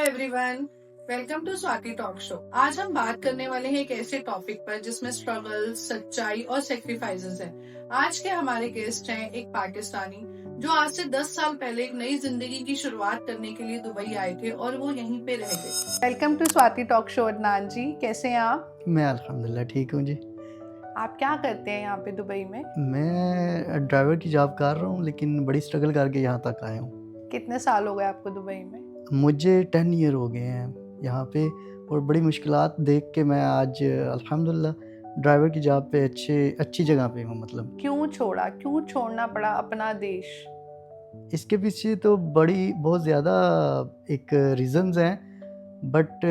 Everyone, welcome to Swati talk show. आज हम बात करने वाले हैं एक ऐसे टॉपिक पर जिसमें स्ट्रगल, सच्चाई और सेक्रीफाइसेस है। आज के हमारे गेस्ट हैं एक पाकिस्तानी जो आज से 10 साल पहले एक नई जिंदगी की शुरुआत करने के लिए दुबई आए थे और वो यहीं पे रह गए। Welcome to Swati talk show. Adnan ji, कैसे हैं आप? मैं अल्हम्दुलिल्लाह ठीक हूँ जी। आप क्या करते हैं यहाँ पे दुबई में? मैं ड्राइवर की जॉब कर रहा हूँ, लेकिन बड़ी स्ट्रगल करके यहाँ तक आया हूँ। कितने साल हो गए आपको दुबई में? मुझे 10 ईयर हो गए हैं यहाँ पे, और बड़ी मुश्किलात देख के मैं आज अल्हम्दुलिल्लाह ड्राइवर की जॉब पे अच्छी जगह पे हूँ। मतलब क्यों छोड़ना पड़ा अपना देश? इसके पीछे तो बहुत ज़्यादा एक रीज़न्स हैं, बट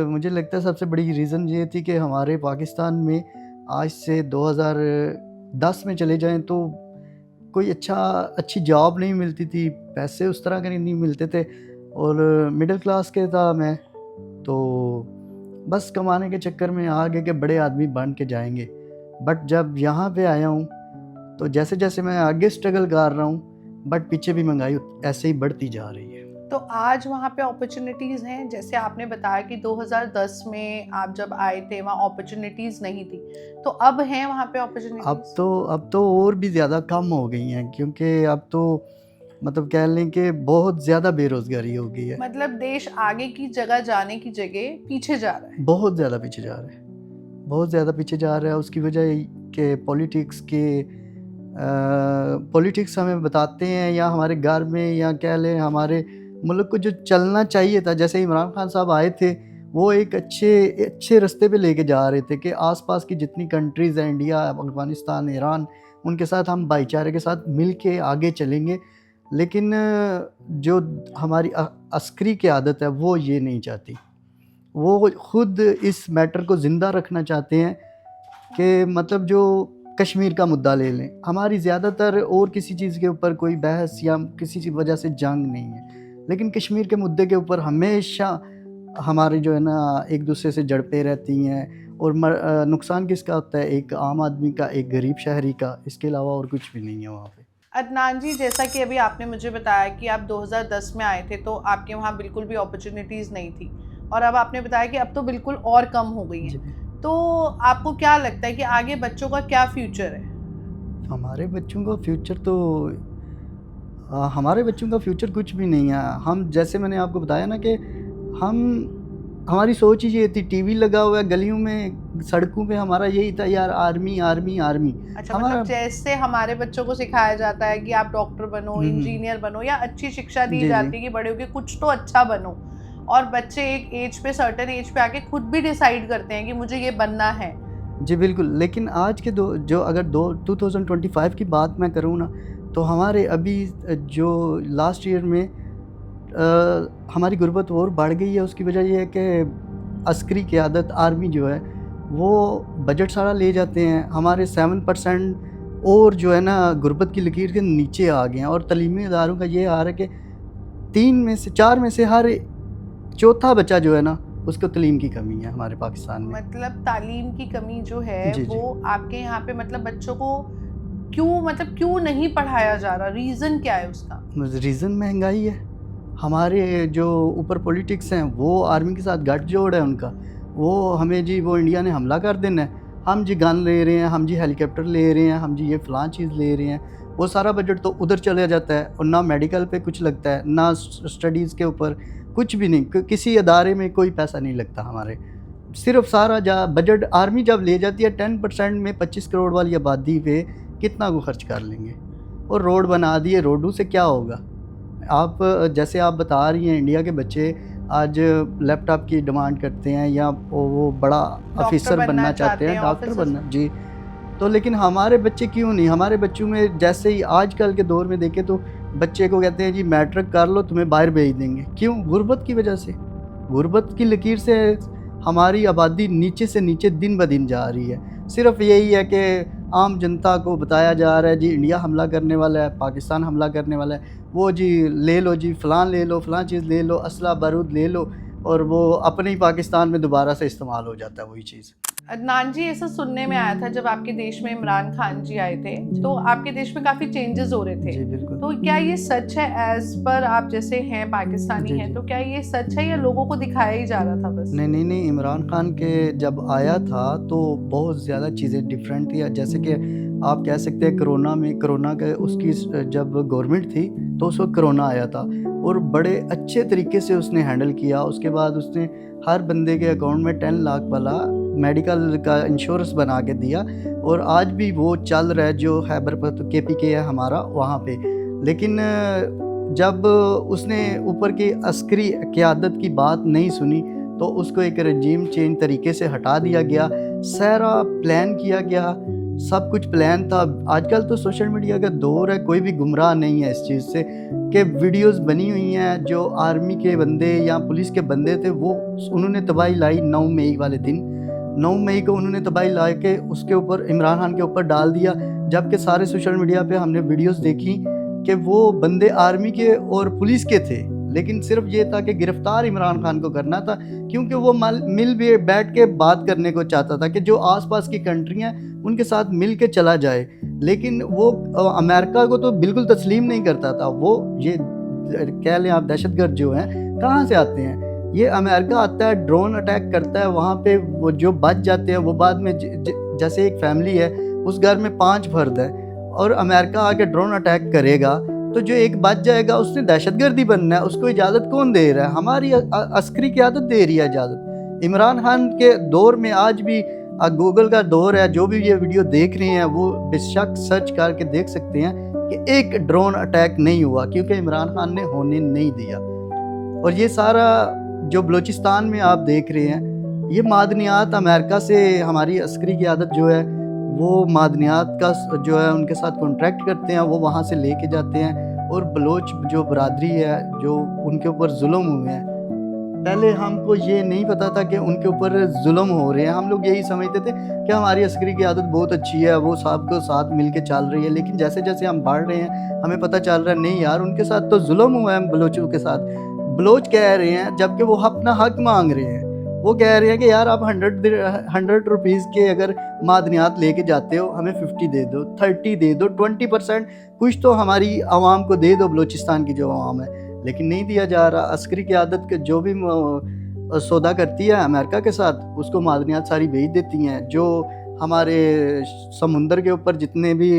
मुझे लगता है सबसे बड़ी रीज़न ये थी कि हमारे पाकिस्तान में आज से 2010 में चले जाएं तो कोई अच्छी जॉब नहीं मिलती थी, पैसे उस तरह के नहीं मिलते थे, और मिडिल क्लास के था मैं, तो बस कमाने के चक्कर में आगे के बड़े आदमी बन के जाएंगे। बट जब यहाँ पे आया हूँ तो जैसे जैसे मैं आगे स्ट्रगल कर रहा हूँ, बट पीछे भी महंगाई ऐसे ही बढ़ती जा रही है। तो आज वहाँ पे अपॉर्चुनिटीज़ हैं, जैसे आपने बताया कि 2010 में आप जब आए थे वहाँ अपॉर्चुनिटीज़ नहीं थी, तो अब हैं वहाँ पे अपॉर्चुनिटीज़? अब तो और भी ज़्यादा कम हो गई हैं, क्योंकि अब तो मतलब कह लें कि बहुत ज़्यादा बेरोज़गारी हो गई है। मतलब देश आगे की जगह जाने की जगह पीछे जा रहा है। बहुत ज़्यादा पीछे जा रहा है, बहुत ज़्यादा पीछे जा रहा है। उसकी वजह के पॉलिटिक्स हमें बताते हैं, या हमारे घर में, या कह लें हमारे मुल्क को जो चलना चाहिए था। जैसे इमरान खान साहब आए थे, वो एक अच्छे रास्ते पे लेके जा रहे थे कि आसपास की जितनी कंट्रीज़ हैं, इंडिया, अफगानिस्तान, ईरान, उनके साथ हम भाईचारे के साथ मिल के आगे चलेंगे। लेकिन जो हमारी अस्करी की आदत है वो ये नहीं चाहती। वो खुद इस मैटर को ज़िंदा रखना चाहते हैं कि मतलब जो कश्मीर का मुद्दा ले लें, हमारी ज़्यादातर और किसी चीज़ के ऊपर कोई बहस या किसी वजह से जंग नहीं है, लेकिन कश्मीर के मुद्दे के ऊपर हमेशा हमारे जो है ना एक दूसरे से झड़पें रहती हैं, और नुकसान किसका होता है? एक आम आदमी का, एक गरीब शहरी का। इसके अलावा और कुछ भी नहीं है वहाँ पे। अदनान जी, जैसा कि अभी आपने मुझे बताया कि आप 2010 में आए थे तो आपके वहाँ बिल्कुल भी अपॉर्चुनिटीज़ नहीं थी, और अब आपने बताया कि अब तो बिल्कुल और कम हो गई है। तो आपको क्या लगता है कि आगे बच्चों का क्या फ्यूचर है? हमारे बच्चों का फ्यूचर कुछ भी नहीं है। हम, जैसे मैंने आपको बताया ना कि हमारी सोच ही ये थी, टीवी लगा हुआ है गलियों में, सड़कों पे, हमारा यही था यार, आर्मी आर्मी आर्मी। अच्छा, मतलब जैसे हमारे बच्चों को सिखाया जाता है कि आप डॉक्टर बनो, इंजीनियर बनो, या अच्छी शिक्षा दी जाती है कि बड़े होके कुछ तो अच्छा बनो, और बच्चे एक एज पे, सर्टेन एज पे आके खुद भी डिसाइड करते हैं कि मुझे ये बनना है। जी बिल्कुल। लेकिन आज के 2025 की बात मैं करूँ ना, तो हमारे अभी जो लास्ट ईयर में हमारी गुर्बत और बढ़ गई है। उसकी वजह यह है कि अस्करी क़यादत, आर्मी जो है वो बजट सारा ले जाते हैं। हमारे 7% और जो है ना गुर्बत की लकीर के नीचे आ गए हैं, और तलीमी इदारों का ये हाल है कि 4 में से हर चौथा बच्चा जो है ना, उसको तालीम की कमी है हमारे पाकिस्तान में। मतलब तालीम की कमी जो है जी, वो आपके यहाँ पे, मतलब बच्चों को क्यों नहीं पढ़ाया जा रहा? रीज़न क्या है उसका? रीज़न महंगाई है। हमारे जो ऊपर पॉलिटिक्स हैं वो आर्मी के साथ गठजोड़ है उनका। वो हमें जी, वो इंडिया ने हमला कर देना है, हम जी गन ले रहे हैं, हम जी हेलीकॉप्टर ले रहे हैं, हम जी ये फ़लाँ चीज़ ले रहे हैं। वो सारा बजट तो उधर चला जाता है, और ना मेडिकल पे कुछ लगता है, ना स्टडीज़ के ऊपर कुछ भी नहीं। किसी अदारे में कोई पैसा नहीं लगता हमारे। सिर्फ सारा बजट आर्मी जब ले जाती है, 10% में 25 करोड़ वाली आबादी पे कितना को खर्च कर लेंगे। और रोड बना दिए, रोडों से क्या होगा? जैसे आप बता रही हैं, इंडिया के बच्चे आज लैपटॉप की डिमांड करते हैं, या वो बड़ा ऑफिसर बनना चाहते हैं, डॉक्टर बनना जी। तो लेकिन हमारे बच्चे क्यों नहीं? हमारे बच्चों में जैसे ही आजकल के दौर में देखें तो बच्चे को कहते हैं जी मैट्रिक कर लो, तुम्हें बाहर भेज देंगे। क्यों? गुर्बत की वजह से। गुर्बत की लकीर से हमारी आबादी नीचे से नीचे दिन ब दिन जा रही है। सिर्फ यही है कि आम जनता को बताया जा रहा है जी इंडिया हमला करने वाला है, पाकिस्तान हमला करने वाला है, वो जी ले लो जी, फ़लाँ ले लो, फ़लाँ चीज़ ले लो, असला बारूद ले लो, और वो अपने ही पाकिस्तान में दोबारा से इस्तेमाल हो जाता है वही चीज़। अदनान जी, ऐसा सुनने में आया था जब आपके देश में इमरान खान जी आए थे तो आपके देश में काफी चेंजेस हो रहे थे। जी बिल्कुल। तो क्या ये सच है? एज पर आप जैसे हैं पाकिस्तानी जी हैं, जी। तो क्या ये सच है या लोगों को दिखाया ही जा रहा था बस? नहीं नहीं नहीं, इमरान खान के जब आया था तो बहुत ज़्यादा चीज़ें डिफरेंट थी। जैसे कि आप कह सकते हैं कोरोना के उसकी जब गवर्नमेंट थी तो उस वक्त कोरोना आया था और बड़े अच्छे तरीके से उसने हैंडल किया। उसके बाद उसने हर बंदे के अकाउंट में 10 लाख वाला मेडिकल का इंश्योरेंस बना के दिया और आज भी वो चल रहा है जो खैबर KPK है हमारा वहाँ पे। लेकिन जब उसने ऊपर की अस्करी क़यादत की बात नहीं सुनी तो उसको एक रजीम चेंज तरीके से हटा दिया गया। सारा प्लान किया गया, सब कुछ प्लान था। आजकल तो सोशल मीडिया का दौर है, कोई भी गुमराह नहीं है इस चीज़ से कि वीडियोस बनी हुई हैं जो आर्मी के बंदे या पुलिस के बंदे थे वो उन्होंने तबाही लाई 9 मई वाले दिन। 9 मई को उन्होंने तबाही ला के उसके ऊपर इमरान खान के ऊपर डाल दिया, जबकि सारे सोशल मीडिया पे हमने वीडियोस देखी कि वो बंदे आर्मी के और पुलिस के थे। लेकिन सिर्फ ये था कि गिरफ्तार इमरान खान को करना था, क्योंकि वो मिल भी बैठ के बात करने को चाहता था कि जो आसपास की कंट्री हैं उनके साथ मिल के चला जाए। लेकिन वो अमेरिका को तो बिल्कुल तस्लीम नहीं करता था। वो ये कह लें आप दहशतगर्द जो हैं कहाँ से आते हैं, ये अमेरिका आता है, ड्रोन अटैक करता है, वहाँ पे वो जो बच जाते हैं वो बाद में जैसे एक फैमिली है उस घर में 5 फर्द है और अमेरिका आके ड्रोन अटैक करेगा तो जो एक बच जाएगा उसने दहशतगर्दी बनना है। उसको इजाज़त कौन दे रहा है? हमारी अस्करी क़यादत दे रही है इजाज़त। इमरान खान के दौर में आज भी गूगल का दौर है, जो भी ये वीडियो देख रहे हैं वो बेशक सर्च करके देख सकते हैं कि एक ड्रोन अटैक नहीं हुआ, क्योंकि इमरान खान ने होने नहीं दिया। और ये सारा जो बलूचिस्तान में आप देख रहे हैं ये मादनियात अमेरिका से हमारी अस्करी क़यादत जो है वो मादनियात का जो है उनके साथ कॉन्ट्रैक्ट करते हैं, वो वहाँ से लेके जाते हैं। और बलोच जो बरादरी है जो उनके ऊपर जुल्म हुए हैं, पहले हमको ये नहीं पता था कि उनके ऊपर जुल्म हो रहे हैं। हम लोग यही समझते थे कि हमारी अस्करी की आदत बहुत अच्छी है, वो सबको साथ मिल के चल रही है। लेकिन जैसे जैसे हम बढ़ रहे हैं हमें पता चल रहा है नहीं यार, उनके साथ तो जुल्म हुआ है बलोचों के साथ। बलोच कह रहे हैं जबकि वो अपना हक मांग रहे हैं। वो कह रहे हैं कि यार आप 100 रुपीज़ के अगर मादनियात लेके जाते हो हमें 50 दे दो, 30 दे दो, 20% कुछ तो हमारी आवाम को दे दो, बलूचिस्तान की जो आवाम है। लेकिन नहीं दिया जा रहा। अस्करी की आदत के जो भी सौदा करती है अमेरिका के साथ उसको मादनियात सारी भेज देती हैं। जो हमारे समुंदर के ऊपर जितने भी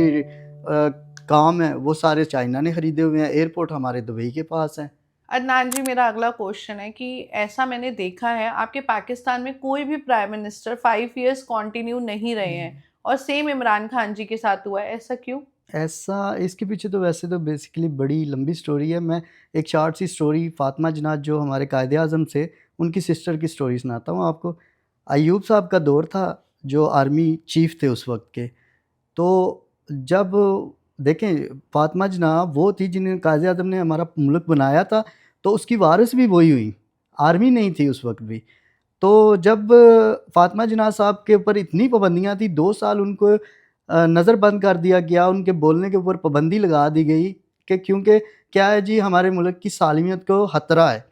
काम है वो सारे चाइना ने ख़रीदे हुए हैं। एयरपोर्ट हमारे दुबई के पास है। अदनान जी, मेरा अगला क्वेश्चन है कि ऐसा मैंने देखा है आपके पाकिस्तान में कोई भी प्राइम मिनिस्टर 5 इयर्स कंटिन्यू नहीं रहे हैं और सेम इमरान खान जी के साथ हुआ है, ऐसा क्यों? ऐसा इसके पीछे तो वैसे तो बेसिकली बड़ी लंबी स्टोरी है। मैं एक शॉर्ट सी स्टोरी फ़ातिमा जनात जो हमारे कायदे-आज़म से उनकी सिस्टर की स्टोरी सुनाता हूँ आपको। अय्यूब साहब का दौर था जो आर्मी चीफ़ थे उस वक़्त के। तो जब देखें फ़ातिमा जनाब वो थी जिन्हें कायदे-आज़म ने हमारा मुल्क बनाया था, तो उसकी वारिस भी वही हुई। आर्मी नहीं थी उस वक़्त भी। तो जब फ़ातिमा जना साहब के ऊपर इतनी पाबंदियाँ थी, 2 साल उनको नज़रबंद कर दिया गया, उनके बोलने के ऊपर पाबंदी लगा दी गई कि क्योंकि क्या है जी हमारे मुल्क की सालमियत को ख़तरा है।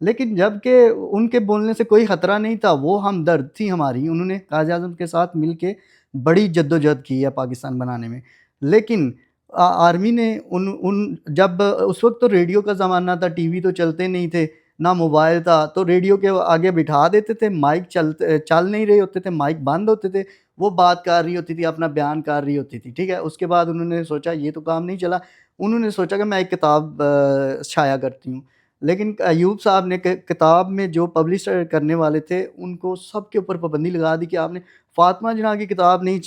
लेकिन जबकि उनके बोलने से कोई ख़तरा नहीं था, वो हमदर्द थी हमारी। उन्होंने कायद-ए-आज़म के साथ मिल के बड़ी जद्दोजहद की है पाकिस्तान बनाने में। लेकिन आर्मी ने उन जब उस वक़्त तो रेडियो का ज़माना था, टीवी तो चलते नहीं थे, ना मोबाइल था, तो रेडियो के आगे बिठा देते थे, माइक चल नहीं रहे होते थे, माइक बंद होते थे, वो बात कर रही होती थी, अपना बयान कर रही होती थी, ठीक है? उसके बाद उन्होंने सोचा ये तो काम नहीं चला, उन्होंने सोचा कि मैं एक किताब शाया करती हूँ। लेकिन अय्यूब साहब ने किताब में जो पब्लिश करने वाले थे, उनको सबके ऊपर पाबंदी लगा दी कि आपने फ़ातिमा जना की किताब नहीं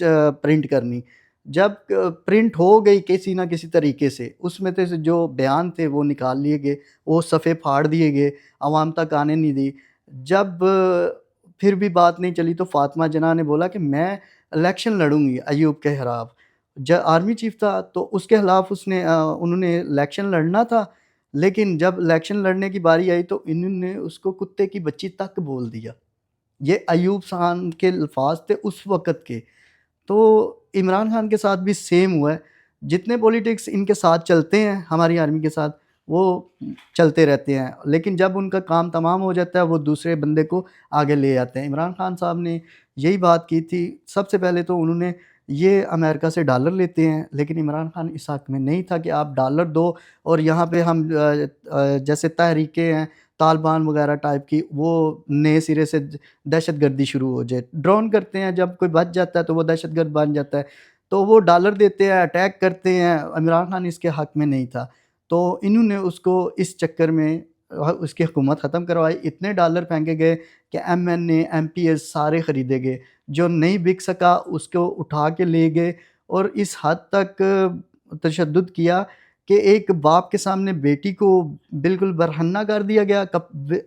प्रिंट करनी। जब प्रिंट हो गई किसी न किसी तरीके से, उसमें से जो बयान थे वो निकाल लिए गए, वो सफ़े फाड़ दिए गए, आवाम तक आने नहीं दी। जब फिर भी बात नहीं चली तो फ़ातिमा जना ने बोला कि मैं इलेक्शन लड़ूँगी अय्यूब के खिलाफ। आर्मी चीफ़ था तो उसके खिलाफ उन्होंने इलेक्शन लड़ना था। लेकिन जब इलेक्शन लड़ने की बारी आई तो इन्होंने उसको कुत्ते की बच्ची तक बोल दिया। ये अय्यूब खान के अल्फाज थे उस वक़्त के। तो इमरान खान के साथ भी सेम हुआ है। जितने पॉलिटिक्स इनके साथ चलते हैं हमारी आर्मी के साथ, वो चलते रहते हैं, लेकिन जब उनका काम तमाम हो जाता है वो दूसरे बंदे को आगे ले आते हैं। इमरान खान साहब ने यही बात की थी। सबसे पहले तो उन्होंने ये अमेरिका से डॉलर लेते हैं, लेकिन इमरान खान इस हक़ में नहीं था कि आप डॉलर दो और यहाँ पे हम जैसे तहरीकें हैं तालिबान वगैरह टाइप की, वो नए सिरे से दहशतगर्दी शुरू हो जाए। ड्रोन करते हैं, जब कोई बच जाता है तो वो दहशतगर्द बन जाता है। तो वो डॉलर देते हैं, अटैक करते हैं। इमरान खान इसके हक़ में नहीं था। तो इन्होंने उसको इस चक्कर में उसकी हुकूमत ख़त्म करवाई। इतने डॉलर फेंके गए कि एमएनए, एमपीएस सारे ख़रीदे गए। जो नहीं बिक सका उसको उठा के ले गए और इस हद तक तशद्दुद किया कि एक बाप के सामने बेटी को बिल्कुल बरहन्ना कर दिया गया।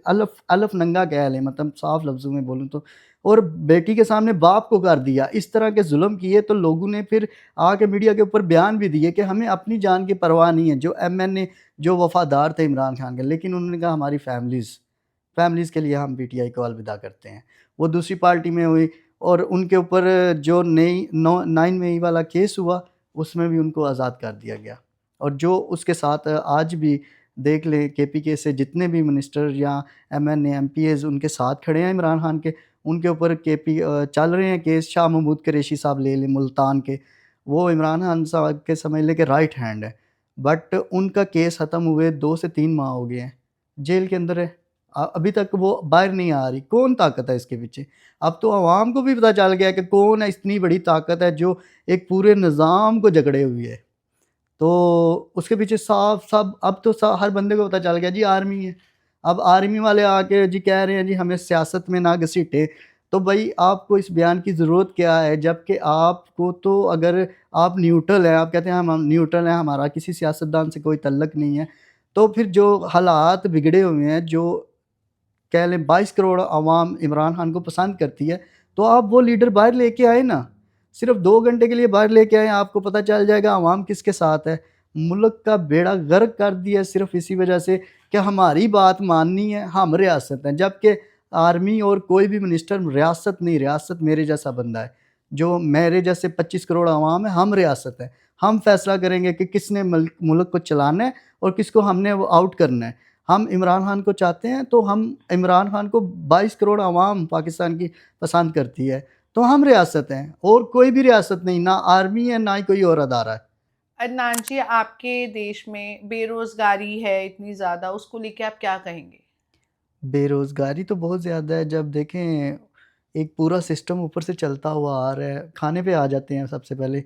अलफ अलफ नंगा कह लें, मतलब साफ लफ्ज़ों में बोलूँ तो। और बेटी के सामने बाप को कर दिया। इस तरह के जुल्म किए तो लोगों ने फिर आके मीडिया के ऊपर बयान भी दिए कि हमें अपनी जान की परवाह नहीं है। जो एमएनए जो वफ़ादार थे इमरान खान के, लेकिन उन्होंने कहा हमारी फैमिलीज़ के लिए हम पीटीआई को अलविदा करते हैं। वो दूसरी पार्टी में हुई और उनके ऊपर जो नई 9 मई वाला केस हुआ, उसमें भी उनको आज़ाद कर दिया गया। और जो उसके साथ आज भी देख लें केपीके से जितने भी मिनिस्टर या एमएनए, एमपीएज़ उनके साथ खड़े हैं इमरान खान के, उनके ऊपर चल रहे हैं केस। शाह महमूद कुरैशी साहब ले लें मुल्तान के, वो इमरान खान साहब के समझ लें कि राइट हैंड है। बट उनका केस ख़त्म हुए 2 से 3 माह हो गए हैं, जेल के अंदर है। अभी तक वो बाहर नहीं आ रही। कौन ताकत है इसके पीछे? अब तो अवाम को भी पता चल गया है कि कौन है इतनी बड़ी ताकत है जो एक पूरे निज़ाम को जकड़े हुई है। तो उसके पीछे साफ सब अब तो हर बंदे को पता चल गया जी आर्मी है। अब आर्मी वाले आके जी कह रहे हैं जी हमें सियासत में ना घसीटें। तो भाई आपको इस बयान की ज़रूरत क्या है? जबकि आपको तो अगर आप न्यूट्रल हैं, आप कहते हैं हम न्यूट्रल हैं, हमारा किसी सियासतदान से कोई तल्लक नहीं है। तो फिर जो हालात बिगड़े हुए हैं, जो कह लें 22 करोड़ आवाम इमरान खान को पसंद करती है, तो आप वो लीडर बाहर लेके आए ना। सिर्फ़ 2 घंटे के लिए बाहर लेके आएँ, आपको पता चल जाएगा अवाम किसके साथ है। मुल्क का बेड़ा गर्क कर दिया सिर्फ़ इसी वजह से कि हमारी बात माननी है, हम रियासत हैं। जबकि आर्मी और कोई भी मिनिस्टर रियासत नहीं, रियासत मेरे जैसा बंदा है। जो मेरे जैसे 25 करोड़ अवाम है, हम रियासत हैं। हम फ़ैसला करेंगे कि किसने मुल्क को चलाना है और किसको हमने वो आउट करना है। हम इमरान खान को चाहते हैं, तो हम इमरान खान को 22 करोड़ आवाम पाकिस्तान की पसंद करती है। तो हम रियासत हैं और कोई भी रियासत नहीं, ना आर्मी है, ना ही कोई और अदारा है। अदनान जी, आपके देश में बेरोजगारी है इतनी ज्यादा, उसको लेके आप क्या कहेंगे? बेरोज़गारी तो बहुत ज़्यादा है। जब देखें एक पूरा सिस्टम ऊपर से चलता हुआ आ रहा है। खाने पे आ जाते हैं सबसे पहले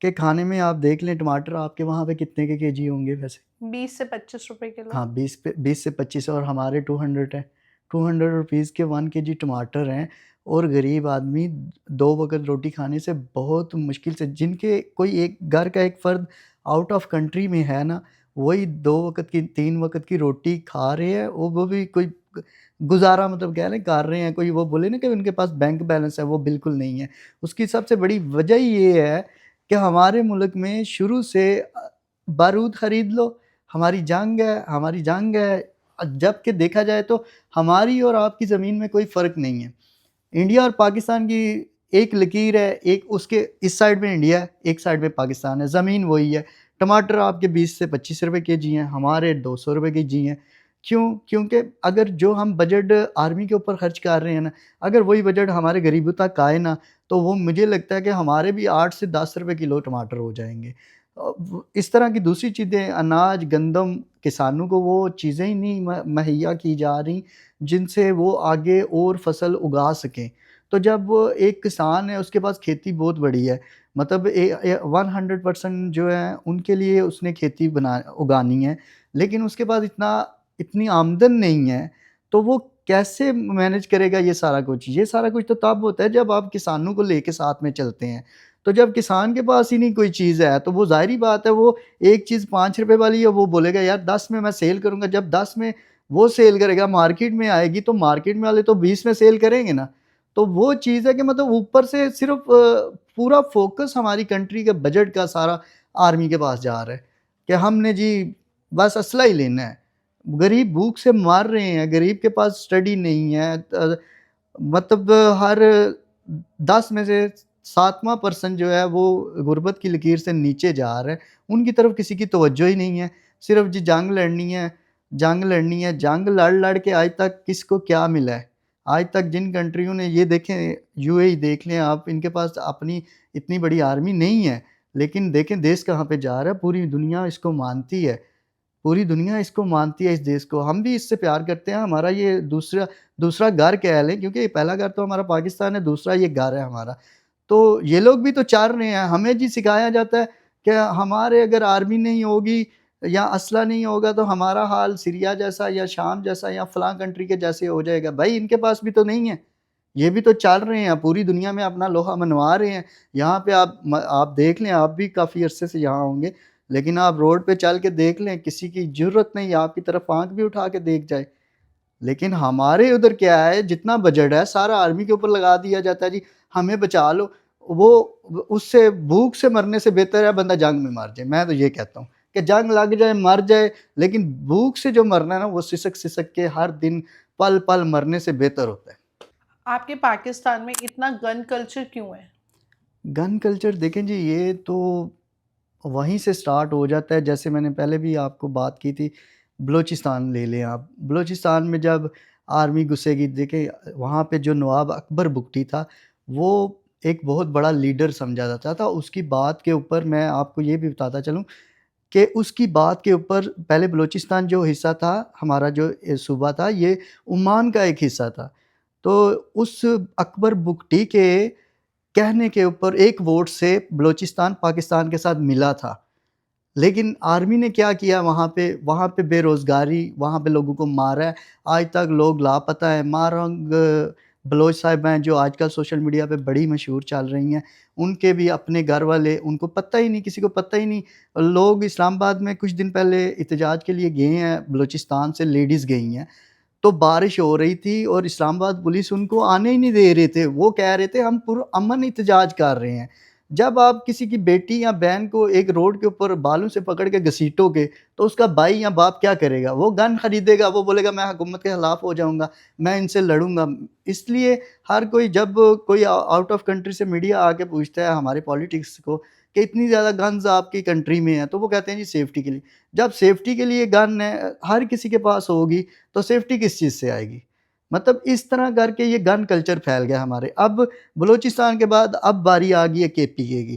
कि खाने में आप देख लें टमाटर आपके वहाँ पे कितने के केजी होंगे वैसे? 20 से 25 रुपए किलो। हाँ, 20 से 25 और हमारे 200 है। 200 रुपीज़ के 1 केजी टमाटर हैं और गरीब आदमी 2 वक़्त रोटी खाने से बहुत मुश्किल से, जिनके कोई एक घर का एक फ़र्द आउट ऑफ कंट्री में है ना, वही 2 वक़्त की 3 वक़्त की रोटी खा रहे हैं और वो भी कोई गुज़ारा मतलब कह लें कर रहे हैं। कोई वो बोले ना कि उनके पास बैंक बैलेंस है, वो बिल्कुल नहीं है। उसकी सबसे बड़ी वजह ये है कि हमारे मुल्क में शुरू से बारूद खरीद लो, हमारी जंग है। जबकि देखा जाए तो हमारी और आपकी ज़मीन में कोई फ़र्क नहीं है। इंडिया और पाकिस्तान की एक लकीर है, एक उसके इस साइड में इंडिया है, एक साइड में पाकिस्तान है, ज़मीन वही है। टमाटर आपके 20 से 25 रुपए केजी हैं, हमारे 200 रुपए केजी हैं। क्यों? क्योंकि अगर जो हम बजट आर्मी के ऊपर खर्च कर रहे हैं ना, अगर वही बजट हमारे गरीबों तक आए ना, तो वो मुझे लगता है कि हमारे भी 8 से 10 रुपए किलो टमाटर हो जाएँगे। इस तरह की दूसरी चीज़ें अनाज, गंदम, किसानों को वो चीज़ें ही नहीं मुहैया की जा रही जिनसे वो आगे और फसल उगा सकें। तो जब वो एक किसान है उसके पास खेती बहुत बड़ी है, मतलब 100% जो है उनके लिए उसने खेती उगानी है, लेकिन उसके पास इतनी आमदन नहीं है, तो वो कैसे मैनेज करेगा ये सारा कुछ? ये सारा कुछ तो तब होता है जब आप किसानों को लेके साथ में चलते हैं। तो जब किसान के पास ही नहीं कोई चीज़ है, तो वो ज़ाहिर-सी बात है वो एक चीज़ ₹5 वाली है, वो बोलेगा यार 10 में मैं सेल करूँगा। जब 10 में वो सेल करेगा, मार्केट में आएगी, तो मार्केट में वाले तो 20 में सेल करेंगे ना। तो वो चीज़ है कि मतलब ऊपर से सिर्फ़ पूरा फ़ोकस हमारी कंट्री के बजट का सारा आर्मी के पास जा रहा है कि हमने जी बस असला ही लेना है। गरीब भूख से मर रहे हैं, गरीब के पास स्टडी नहीं है। मतलब हर 10 में से 7वाँ पर्सन जो है वो गुर्बत की लकीर से नीचे जा रहा है, उनकी तरफ किसी की तवज्जो ही नहीं है। सिर्फ जी जंग लड़नी है, जंग लड़नी है। जंग लड़ लड़ के आज तक किसको क्या मिला है? आज तक जिन कंट्रियों ने ये देखें, यूएई देख लें आप, इनके पास अपनी इतनी बड़ी आर्मी नहीं है, लेकिन देखें देश कहाँ पे जा रहा है, पूरी दुनिया इसको मानती है। पूरी दुनिया इसको मानती है इस देश को। हम भी इससे प्यार करते हैं, हमारा ये दूसरा दूसरा घर कह लें, क्योंकि पहला घर तो हमारा पाकिस्तान है, दूसरा ये घर है हमारा। तो ये लोग भी तो चाह रहे हैं, हमें जी सिखाया जाता है कि हमारे अगर आर्मी नहीं होगी या असला नहीं होगा तो हमारा हाल सीरिया जैसा या शाम जैसा या फलां कंट्री के जैसे हो जाएगा। भाई इनके पास भी तो नहीं है, ये भी तो चल रहे हैं, पूरी दुनिया में अपना लोहा मनवा रहे हैं। यहाँ पे आप देख लें, आप भी काफ़ी अरसे से यहाँ होंगे, लेकिन आप रोड पे चल के देख लें, किसी की ज़रूरत नहीं है आपकी तरफ आँख भी उठा के देख जाए। लेकिन हमारे उधर क्या है, जितना बजट है सारा आर्मी के ऊपर लगा दिया जाता है जी, हमें बचा लो। वो उससे भूख से मरने से बेहतर है बंदा जंग में मर जाए। मैं तो ये कहता हूँ कि जंग लग जाए, मर जाए, लेकिन भूख से जो मरना है ना, वो सिसक-सिसक के हर दिन पल-पल मरने से बेहतर होता है। आपके पाकिस्तान में इतना गन कल्चर क्यों है? गन कल्चर देखें जी, ये तो वहीं से स्टार्ट हो जाता है। जैसे मैंने पहले भी आपको बात की थी, बलूचिस्तान ले लें आप। बलूचिस्तान में जब आर्मी घुसेगी, देखें वहाँ पे जो नवाब अकबर बुगटी था, वो एक बहुत बड़ा लीडर समझा जाता था। उसकी बात के ऊपर मैं आपको ये भी बताता चलूँ कि उसकी बात के ऊपर पहले बलूचिस्तान जो हिस्सा था, हमारा जो सूबा था, ये ओमान का एक हिस्सा था। तो उस अकबर बुगटी के कहने के ऊपर एक वोट से बलूचिस्तान पाकिस्तान के साथ मिला था। लेकिन आर्मी ने क्या किया वहाँ पे बेरोज़गारी, वहाँ पे लोगों को मारा है। आज तक लोग लापता हैं। मारंग बलोच साहिबा हैं जो आजकल सोशल मीडिया पे बड़ी मशहूर चल रही हैं। उनके भी अपने घर वाले, उनको पता ही नहीं, किसी को पता ही नहीं। लोग इस्लामाबाद में कुछ दिन पहले एहतजाज के लिए गए हैं, बलूचिस्तान से लेडीज़ गई हैं। तो बारिश हो रही थी और इस्लामाबाद पुलिस उनको आने ही नहीं दे रहे थे। वो कह रहे थे हम पुरअमन एहतजाज कर रहे हैं। जब आप किसी की बेटी या बहन को एक रोड के ऊपर बालों से पकड़ के घसीटोगे, तो उसका भाई या बाप क्या करेगा? वो गन खरीदेगा, वो बोलेगा मैं हुकूमत के खिलाफ हो जाऊँगा, मैं इनसे लड़ूँगा। इसलिए हर कोई, जब कोई आउट ऑफ कंट्री से मीडिया आके पूछता है हमारे पॉलिटिक्स को कि इतनी ज़्यादा गन्स आपकी कंट्री में हैं, तो वो कहते हैं जी सेफ्टी के लिए। जब सेफ्टी के लिए गन है, हर किसी के पास होगी, तो सेफ्टी किस चीज़ से आएगी? मतलब इस तरह करके ये गन कल्चर फैल गया हमारे। अब बलूचिस्तान के बाद अब बारी आ गई है केपीके की।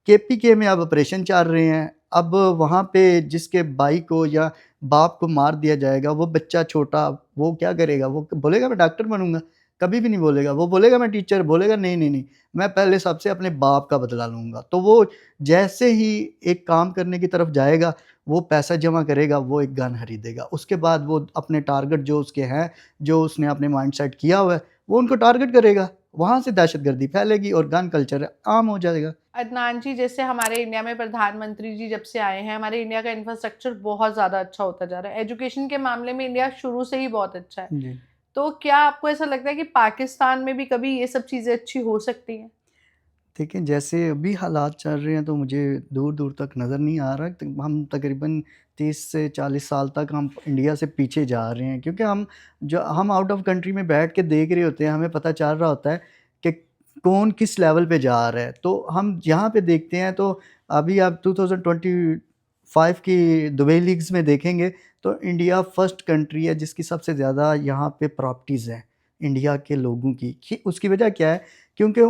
केपीके में अब ऑपरेशन चल रहे हैं। अब वहाँ पे जिसके भाई को या बाप को मार दिया जाएगा, वो बच्चा छोटा, वो क्या करेगा? वो बोलेगा मैं डॉक्टर बनूँगा? कभी भी नहीं बोलेगा। वो बोलेगा मैं टीचर, बोलेगा नहीं, नहीं, नहीं, मैं पहले सबसे अपने बाप का बदला लूँगा। तो वो जैसे ही एक काम करने की तरफ जाएगा, वो पैसा जमा करेगा, वो एक गन खरीदेगा। उसके बाद वो अपने टारगेट जो उसके हैं, जो उसने अपने माइंडसेट किया हुआ है, वो उनको टारगेट करेगा। वहाँ से दहशतगर्दी फैलेगी और गन कल्चर आम हो जाएगा। अदनान जी, जैसे हमारे इंडिया में प्रधानमंत्री जी जब से आए हैं, हमारे इंडिया का इंफ्रास्ट्रक्चर बहुत ज़्यादा अच्छा होता जा रहा है। एजुकेशन के मामले में इंडिया शुरू से ही बहुत अच्छा है। जी। तो क्या आपको ऐसा लगता है कि पाकिस्तान में भी कभी ये सब चीज़ें अच्छी हो सकती हैं? देखिए, जैसे अभी हालात चल रहे हैं तो मुझे दूर-दूर तक नज़र नहीं आ रहा। त हम तकरीबन 30 से 40 साल तक हम इंडिया से पीछे जा रहे हैं, क्योंकि हम आउट ऑफ कंट्री में बैठ के देख रहे होते हैं, हमें पता चल रहा होता है कि कौन किस लेवल पे जा रहा है। तो हम यहाँ पे देखते हैं, तो अभी आप 2025 की दुबई लीग्स में देखेंगे तो इंडिया फर्स्ट कंट्री है जिसकी सबसे ज़्यादा यहाँ पे प्रॉपर्टीज़ हैं, इंडिया के लोगों की। उसकी वजह क्या है? क्योंकि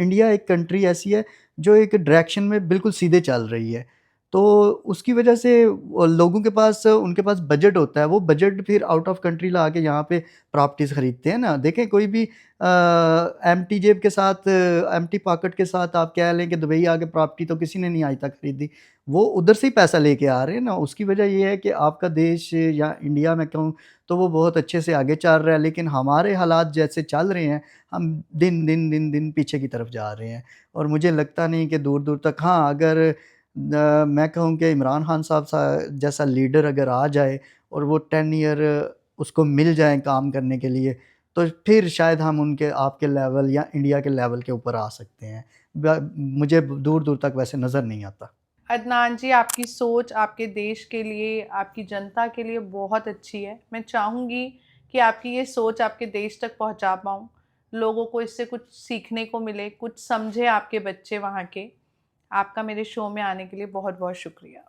इंडिया एक कंट्री ऐसी है जो एक डायरेक्शन में बिल्कुल सीधे चल रही है। तो उसकी वजह से वो लोगों के पास, उनके पास बजट होता है, वो बजट फिर आउट ऑफ कंट्री ला के यहाँ पे प्रॉपर्टीज़ खरीदते हैं ना। देखें कोई भी एम्प्टी जेब के साथ, एम्प्टी पॉकेट के साथ आप कह लें कि दुबई आके प्रॉपर्टी तो किसी ने नहीं आज तक खरीदी। वो उधर से ही पैसा लेके आ रहे हैं ना। उसकी वजह ये है कि आपका देश या इंडिया मैं कहूँ तो वो बहुत अच्छे से आगे चल रहा है, लेकिन हमारे हालात जैसे चल रहे हैं, हम दिन पीछे की तरफ जा रहे हैं। और मुझे लगता नहीं कि दूर-दूर तक, हाँ, अगर मैं कहूँ कि इमरान खान साहब जैसा लीडर अगर आ जाए और वो 10 ईयर उसको मिल जाएँ काम करने के लिए, तो फिर शायद हम उनके आपके लेवल या इंडिया के लेवल के ऊपर आ सकते हैं। मुझे दूर-दूर तक वैसे नज़र नहीं आता। अदनान जी, आपकी सोच आपके देश के लिए, आपकी जनता के लिए बहुत अच्छी है। मैं चाहूँगी कि आपकी ये सोच आपके देश तक पहुँचा पाऊँ, लोगों को इससे कुछ सीखने को मिले, कुछ समझे आपके बच्चे वहाँ के। आपका मेरे शो में आने के लिए बहुत-बहुत शुक्रिया।